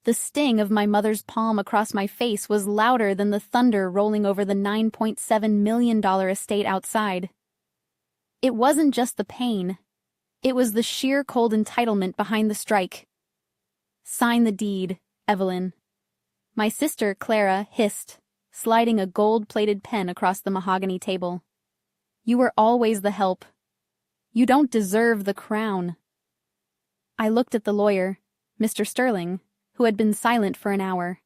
The sting of my mother's palm across my face was louder than the thunder rolling over the $9.7 million estate outside. It wasn't just the pain. It was the sheer cold entitlement behind the strike. "Sign the deed, Evelyn." My sister, Clara, hissed, sliding a gold-plated pen across the mahogany table. "You were always the help. You don't deserve the crown." I looked at the lawyer, Mr. Sterling, who had been silent for an hour.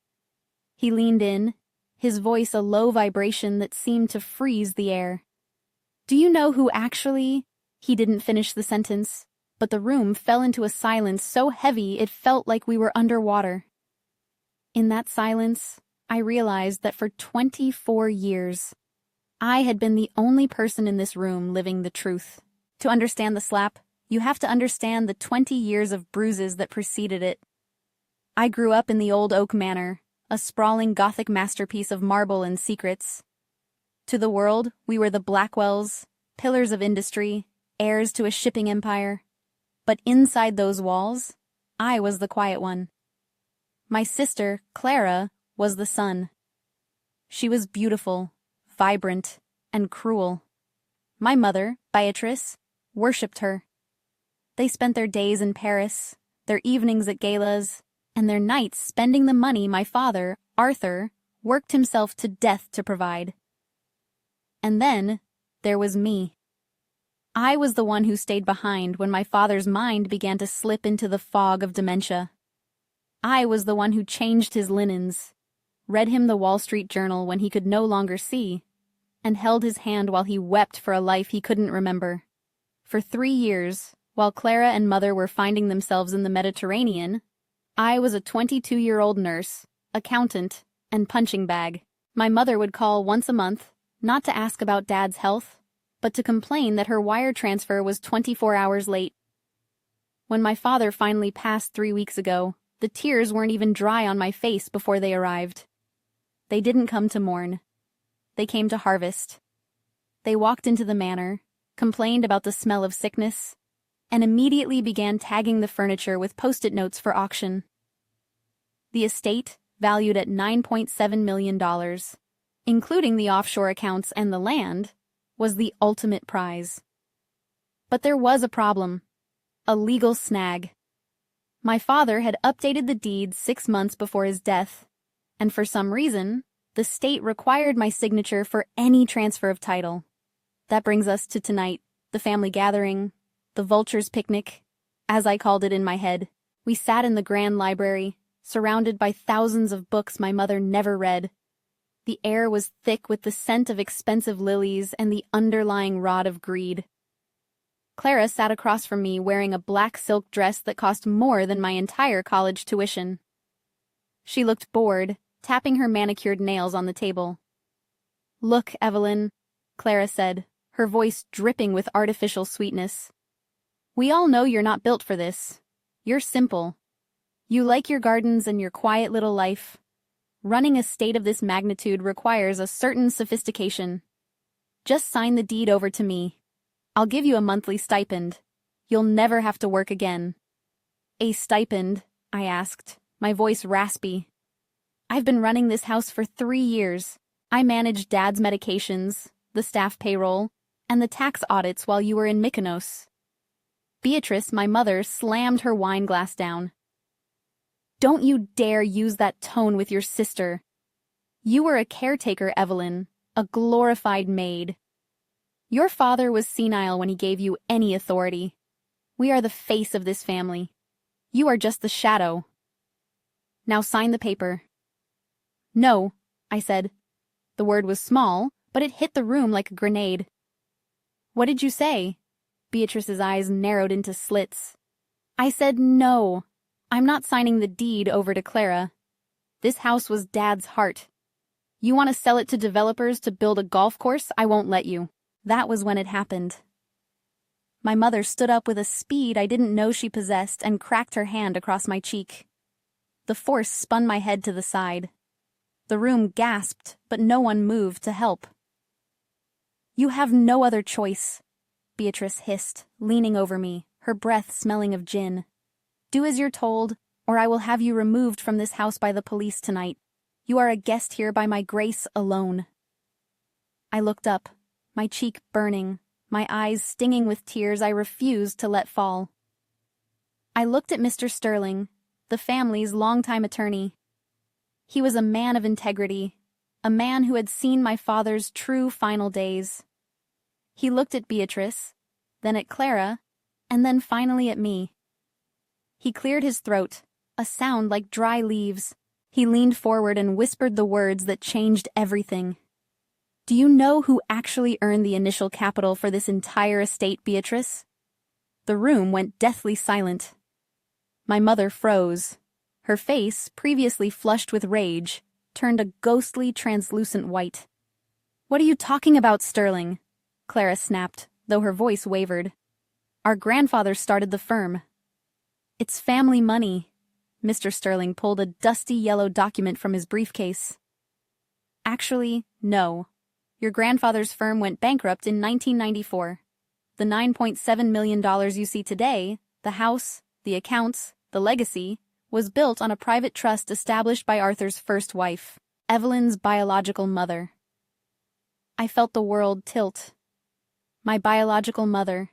He leaned in, his voice a low vibration that seemed to freeze the air. "Do you know who actually—" He didn't finish the sentence, but the room fell into a silence so heavy it felt like we were underwater. In that silence, I realized that for 24 years, I had been the only person in this room living the truth. To understand the slap, you have to understand the 20 years of bruises that preceded it. I grew up in the old oak manor, a sprawling Gothic masterpiece of marble and secrets. To the world, we were the Blackwells, pillars of industry, heirs to a shipping empire. But inside those walls, I was the quiet one. My sister, Clara, was the sun. She was beautiful, vibrant, and cruel. My mother, Beatrice, worshipped her. They spent their days in Paris, their evenings at galas, and their nights spending the money my father, Arthur, worked himself to death to provide. And then, there was me. I was the one who stayed behind when my father's mind began to slip into the fog of dementia. I was the one who changed his linens, read him the Wall Street Journal when he could no longer see, and held his hand while he wept for a life he couldn't remember. For 3 years, while Clara and Mother were finding themselves in the Mediterranean, I was a 22-year-old nurse, accountant, and punching bag. My mother would call once a month, not to ask about Dad's health, but to complain that her wire transfer was 24 hours late. When my father finally passed 3 weeks ago, the tears weren't even dry on my face before they arrived. They didn't come to mourn. They came to harvest. They walked into the manor, complained about the smell of sickness, and immediately began tagging the furniture with post-it notes for auction. The estate, valued at $9.7 million, including the offshore accounts and the land, was the ultimate prize. But there was a problem, a legal snag. My father had updated the deeds 6 months before his death, and for some reason, the state required my signature for any transfer of title. That brings us to tonight, the family gathering, the vultures' picnic, as I called it in my head. We sat in the grand library, surrounded by thousands of books my mother never read. The air was thick with the scent of expensive lilies and the underlying rot of greed. Clara sat across from me wearing a black silk dress that cost more than my entire college tuition. She looked bored, tapping her manicured nails on the table. "Look, Evelyn," Clara said, her voice dripping with artificial sweetness. "We all know you're not built for this. You're simple. You like your gardens and your quiet little life. Running a state of this magnitude requires a certain sophistication. Just sign the deed over to me. I'll give you a monthly stipend. You'll never have to work again." "A stipend?" I asked, my voice raspy. "I've been running this house for 3 years. I managed Dad's medications, the staff payroll, and the tax audits while you were in Mykonos." Beatrice, my mother, slammed her wine glass down. "Don't you dare use that tone with your sister. You were a caretaker, Evelyn, a glorified maid. Your father was senile when he gave you any authority. We are the face of this family. You are just the shadow. Now sign the paper." "No," I said. The word was small, but it hit the room like a grenade. "What did you say?" Beatrice's eyes narrowed into slits. "I said no. I'm not signing the deed over to Clara. This house was Dad's heart. You want to sell it to developers to build a golf course? I won't let you." That was when it happened. My mother stood up with a speed I didn't know she possessed and cracked her hand across my cheek. The force spun my head to the side. The room gasped, but no one moved to help. "You have no other choice," Beatrice hissed, leaning over me, her breath smelling of gin. "Do as you're told, or I will have you removed from this house by the police tonight. You are a guest here by my grace alone." I looked up, my cheek burning, my eyes stinging with tears I refused to let fall. I looked at Mr. Sterling, the family's longtime attorney. He was a man of integrity, a man who had seen my father's true final days. He looked at Beatrice, then at Clara, and then finally at me. He cleared his throat, a sound like dry leaves. He leaned forward and whispered the words that changed everything. "Do you know who actually earned the initial capital for this entire estate, Beatrice?" The room went deathly silent. My mother froze. Her face, previously flushed with rage, turned a ghostly, translucent white. "What are you talking about, Sterling?" Clara snapped, though her voice wavered. "Our grandfather started the firm." "It's family money." Mr. Sterling pulled a dusty yellow document from his briefcase. "Actually, no. Your grandfather's firm went bankrupt in 1994. The $9.7 million you see today, the house, the accounts, the legacy, was built on a private trust established by Arthur's first wife, Evelyn's biological mother." I felt the world tilt. My biological mother.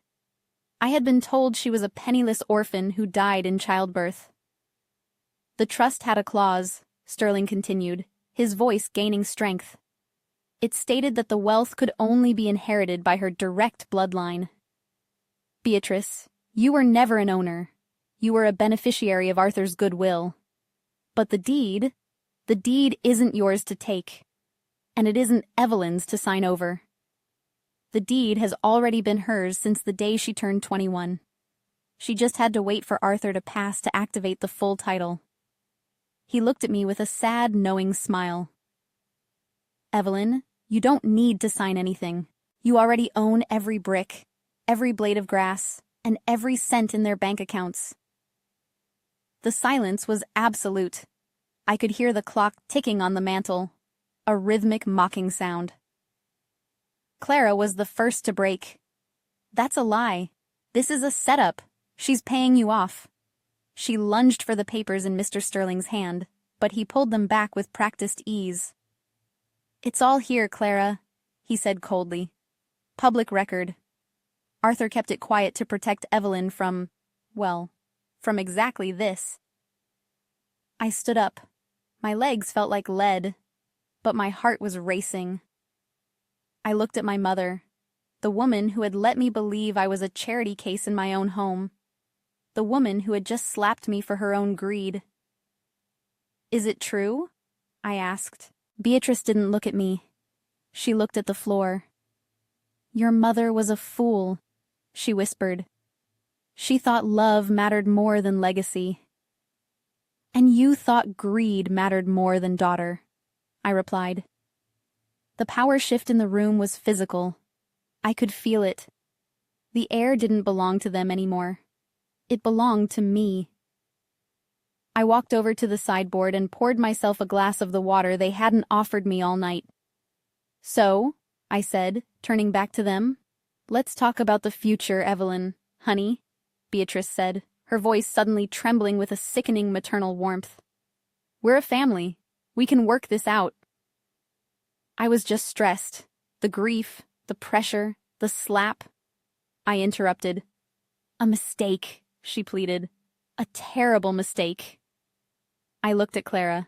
I had been told she was a penniless orphan who died in childbirth. "The trust had a clause," Sterling continued, his voice gaining strength. "It stated that the wealth could only be inherited by her direct bloodline. Beatrice, you were never an owner. You were a beneficiary of Arthur's goodwill. But the deed isn't yours to take. And it isn't Evelyn's to sign over. The deed has already been hers since the day she turned 21. She just had to wait for Arthur to pass to activate the full title." He looked at me with a sad, knowing smile. "Evelyn, you don't need to sign anything. You already own every brick, every blade of grass, and every cent in their bank accounts." The silence was absolute. I could hear the clock ticking on the mantel, a rhythmic mocking sound. Clara was the first to break. "That's a lie. This is a setup. She's paying you off." She lunged for the papers in Mr. Sterling's hand, but he pulled them back with practiced ease. "It's all here, Clara," he said coldly. "Public record." Arthur kept it quiet to protect Evelyn from exactly this. I stood up. My legs felt like lead, but my heart was racing. I looked at my mother, the woman who had let me believe I was a charity case in my own home, the woman who had just slapped me for her own greed. "Is it true?" I asked. Beatrice didn't look at me. She looked at the floor. "Your mother was a fool," she whispered. "She thought love mattered more than legacy." "And you thought greed mattered more than daughter," I replied. The power shift in the room was physical. I could feel it. The air didn't belong to them anymore. It belonged to me. I walked over to the sideboard and poured myself a glass of the water they hadn't offered me all night. "So," I said, turning back to them, "let's talk about the future, Evelyn, honey," Beatrice said, her voice suddenly trembling with a sickening maternal warmth. "We're a family. We can work this out." I was just stressed. The grief, the pressure, the slap. I interrupted. "A mistake," she pleaded. "A terrible mistake." I looked at Clara.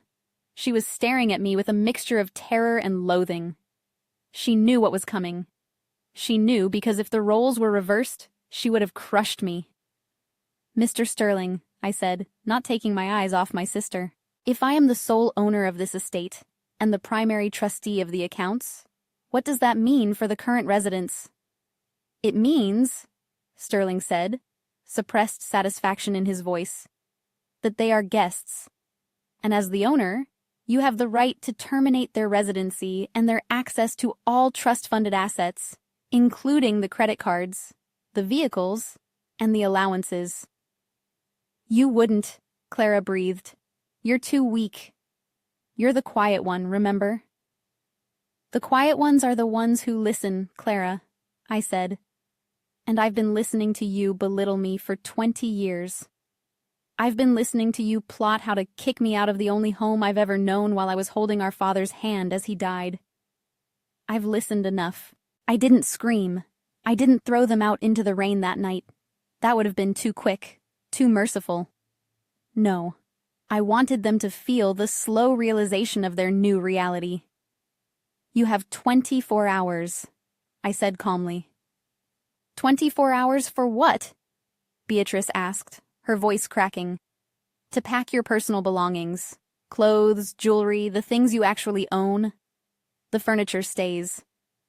She was staring at me with a mixture of terror and loathing. She knew what was coming. She knew because if the roles were reversed, she would have crushed me. "Mr. Sterling," I said, not taking my eyes off my sister, "if I am the sole owner of this estate and the primary trustee of the accounts, what does that mean for the current residents?" "It means," Sterling said, suppressed satisfaction in his voice, "that they are guests. And as the owner, you have the right to terminate their residency and their access to all trust-funded assets, including the credit cards, the vehicles, and the allowances." "You wouldn't," Clara breathed. "You're too weak. You're the quiet one, remember?" "The quiet ones are the ones who listen, Clara," I said. "And I've been listening to you belittle me for 20 years. I've been listening to you plot how to kick me out of the only home I've ever known while I was holding our father's hand as he died. I've listened enough. I didn't scream. I didn't throw them out into the rain that night. That would have been too quick, too merciful. No, I wanted them to feel the slow realization of their new reality. You have 24 hours, I said calmly. 24 hours for what? Beatrice asked, her voice cracking. To pack your personal belongings. Clothes, jewelry, the things you actually own. The furniture stays.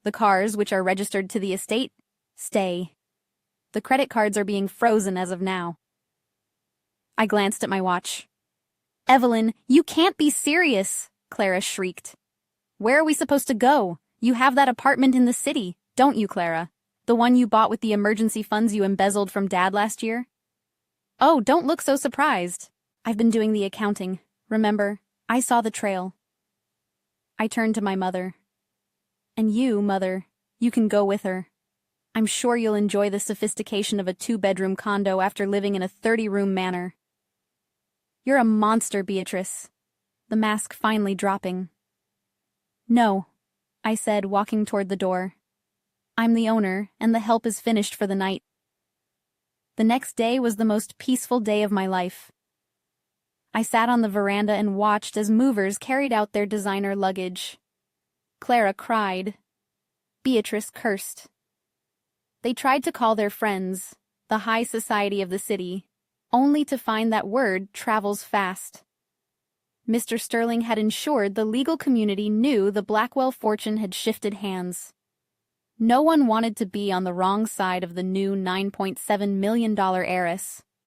The cars, which are registered to the estate, stay. The credit cards are being frozen as of now. I glanced at my watch. Evelyn, you can't be serious, Clara shrieked. Where are we supposed to go? You have that apartment in the city, don't you, Clara? The one you bought with the emergency funds you embezzled from Dad last year? Oh, don't look so surprised. I've been doing the accounting. Remember, I saw the trail. I turned to my mother. And you, Mother, you can go with her. I'm sure you'll enjoy the sophistication of a 2-bedroom condo after living in a 30-room manor. You're a monster, Beatrice. The mask finally dropping. No, I said, walking toward the door. I'm the owner, and the help is finished for the night. The next day was the most peaceful day of my life. I sat on the veranda and watched as movers carried out their designer luggage. Clara cried. Beatrice cursed. They tried to call their friends, the high society of the city, only to find that word travels fast. Mr. Sterling had ensured the legal community knew the Blackwell fortune had shifted hands. No one wanted to be on the wrong side of the new $9.7 million heiress.